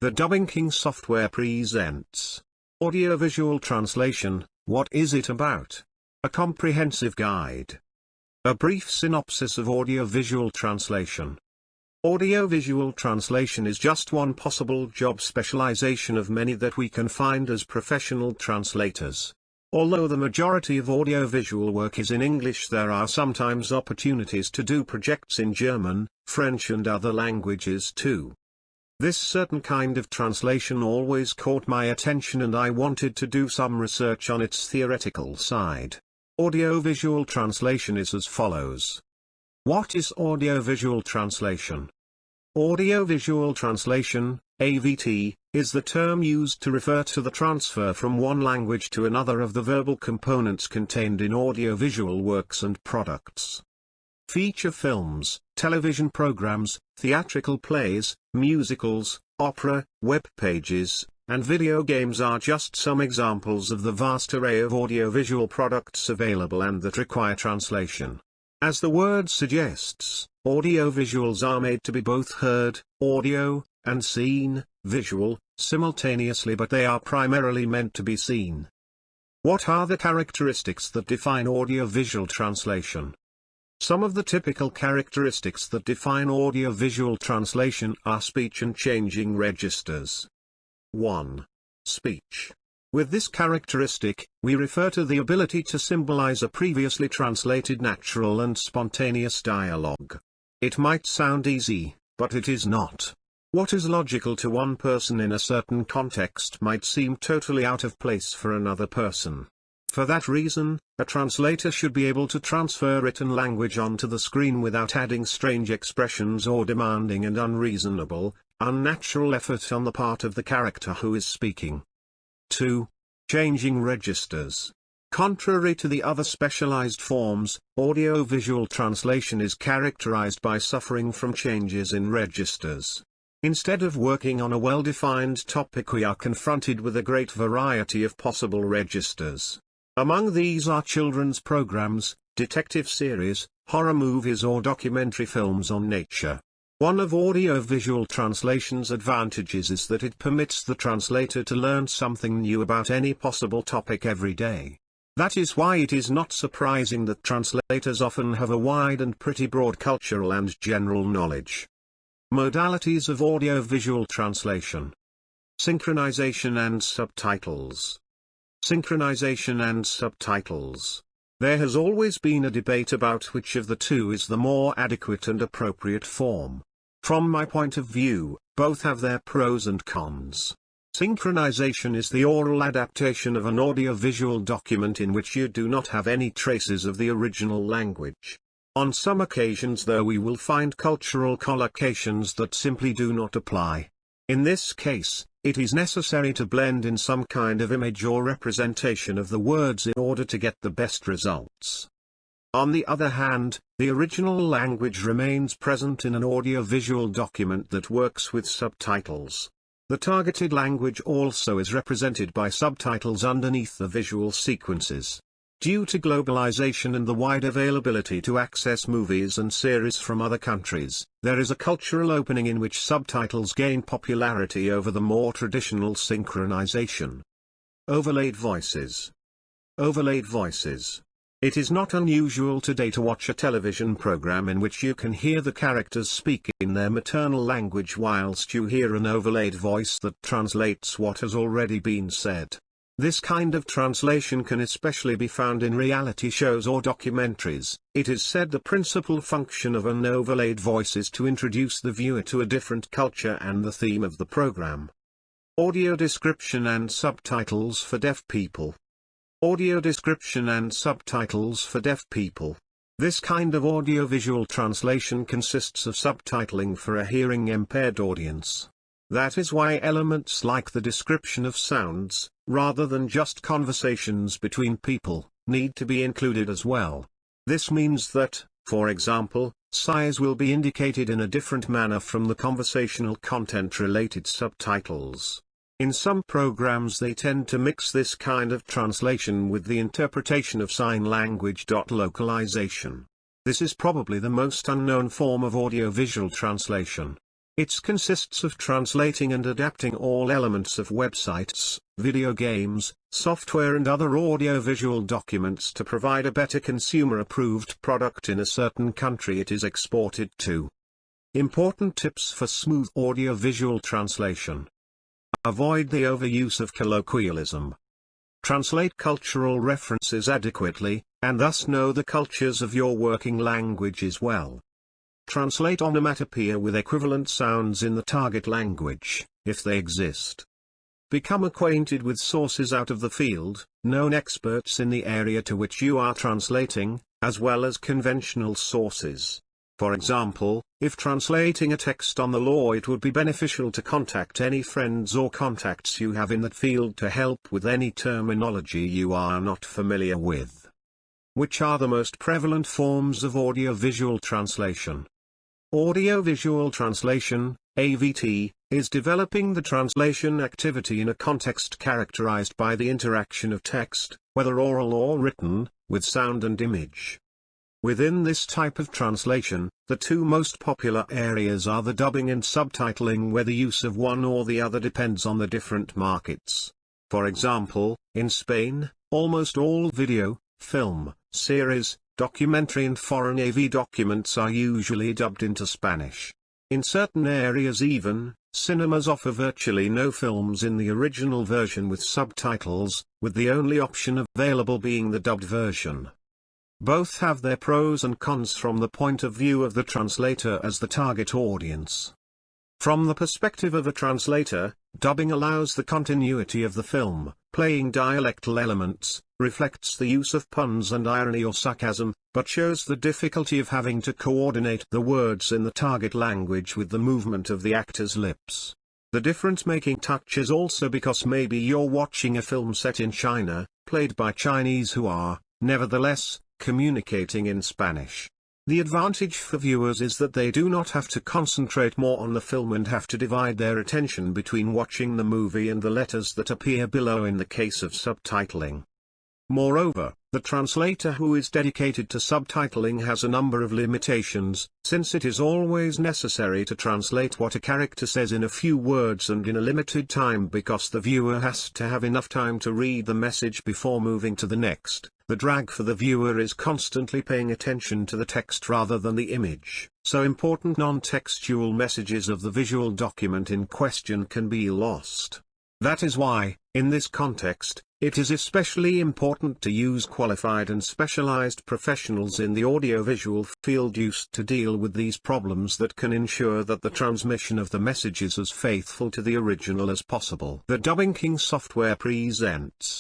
The Dubbing King software presents Audiovisual Translation. What is it about? A comprehensive guide. A brief synopsis of audiovisual translation. Audiovisual translation is just one possible job specialization of many that we can find as professional translators. Although the majority of audiovisual work is in English, there are sometimes opportunities to do projects in German, French and other languages too. This certain kind of translation always caught my attention and I wanted to do some research on its theoretical side. Audiovisual translation is as follows. What is audiovisual translation? Audiovisual translation, AVT, is the term used to refer to the transfer from one language to another of the verbal components contained in audiovisual works and products. Feature films, television programs, theatrical plays, musicals, opera, web pages, and video games are just some examples of the vast array of audiovisual products available and that require translation. As the word suggests, audiovisuals are made to be both heard, audio, and seen, visual, simultaneously, but they are primarily meant to be seen. What are the characteristics that define audiovisual translation? Some of the typical characteristics that define audiovisual translation are speech and changing registers. 1. Speech. With this characteristic, we refer to the ability to symbolize a previously translated natural and spontaneous dialogue. It might sound easy, but it is not. What is logical to one person in a certain context might seem totally out of place for another person. For that reason, a translator should be able to transfer written language onto the screen without adding strange expressions or demanding and unreasonable, unnatural effort on the part of the character who is speaking. 2. Changing registers. Contrary to the other specialized forms, audiovisual translation is characterized by suffering from changes in registers. Instead of working on a well-defined topic, we are confronted with a great variety of possible registers. Among these are children's programs, detective series, horror movies or documentary films on nature. One of audiovisual translation's advantages is that it permits the translator to learn something new about any possible topic every day. That is why it is not surprising that translators often have a wide and pretty broad cultural and general knowledge. Modalities of audiovisual translation. Synchronization and subtitles. Synchronization and subtitles. There has always been a debate about which of the two is the more adequate and appropriate form. From my point of view, both have their pros and cons. Synchronization is the oral adaptation of an audiovisual document in which you do not have any traces of the original language. On some occasions, though, we will find cultural collocations that simply do not apply. In this case, it is necessary to blend in some kind of image or representation of the words in order to get the best results. On the other hand, the original language remains present in an audiovisual document that works with subtitles. The targeted language also is represented by subtitles underneath the visual sequences. Due to globalization and the wide availability to access movies and series from other countries, there is a cultural opening in which subtitles gain popularity over the more traditional synchronization. Overlaid voices. Overlaid voices. It is not unusual today to watch a television program in which you can hear the characters speak in their maternal language whilst you hear an overlaid voice that translates what has already been said. This kind of translation can especially be found in reality shows or documentaries. It is said the principal function of an overlaid voice is to introduce the viewer to a different culture and the theme of the program. Audio description and subtitles for deaf people. Audio description and subtitles for deaf people. This kind of audiovisual translation consists of subtitling for a hearing-impaired audience. That is why elements like the description of sounds, rather than just conversations between people, need to be included as well. This means that, for example, sighs will be indicated in a different manner from the conversational content-related subtitles. In some programs they tend to mix this kind of translation with the interpretation of sign language. Localization. This is probably the most unknown form of audiovisual translation. It consists of translating and adapting all elements of websites, video games, software and other audiovisual documents to provide a better consumer-approved product in a certain country it is exported to. Important tips for smooth audiovisual translation. Avoid the overuse of colloquialism. Translate cultural references adequately, and thus know the cultures of your working languages well. Translate onomatopoeia with equivalent sounds in the target language, if they exist. Become acquainted with sources out of the field, known experts in the area to which you are translating, as well as conventional sources. For example, if translating a text on the law, it would be beneficial to contact any friends or contacts you have in that field to help with any terminology you are not familiar with. Which are the most prevalent forms of audiovisual translation? Audiovisual translation, AVT, is developing the translation activity in a context characterized by the interaction of text, whether oral or written, with sound and image. Within this type of translation, the two most popular areas are the dubbing and subtitling, where the use of one or the other depends on the different markets. For example, in Spain, almost all video, film, series, documentary and foreign AV documents are usually dubbed into Spanish. In certain areas even, cinemas offer virtually no films in the original version with subtitles, with the only option available being the dubbed version. Both have their pros and cons from the point of view of the translator as the target audience. From the perspective of a translator, dubbing allows the continuity of the film, playing dialectal elements, reflects the use of puns and irony or sarcasm, but shows the difficulty of having to coordinate the words in the target language with the movement of the actor's lips. The difference-making touch is also because maybe you're watching a film set in China, played by Chinese who are, nevertheless, communicating in Spanish. The advantage for viewers is that they do not have to concentrate more on the film and have to divide their attention between watching the movie and the letters that appear below in the case of subtitling. Moreover, the translator who is dedicated to subtitling has a number of limitations, since it is always necessary to translate what a character says in a few words and in a limited time, because the viewer has to have enough time to read the message before moving to the next. The drag for the viewer is constantly paying attention to the text rather than the image, so important non-textual messages of the visual document in question can be lost. That is why, in this context, it is especially important to use qualified and specialized professionals in the audiovisual field used to deal with these problems that can ensure that the transmission of the message is as faithful to the original as possible. The Dubbing King software presents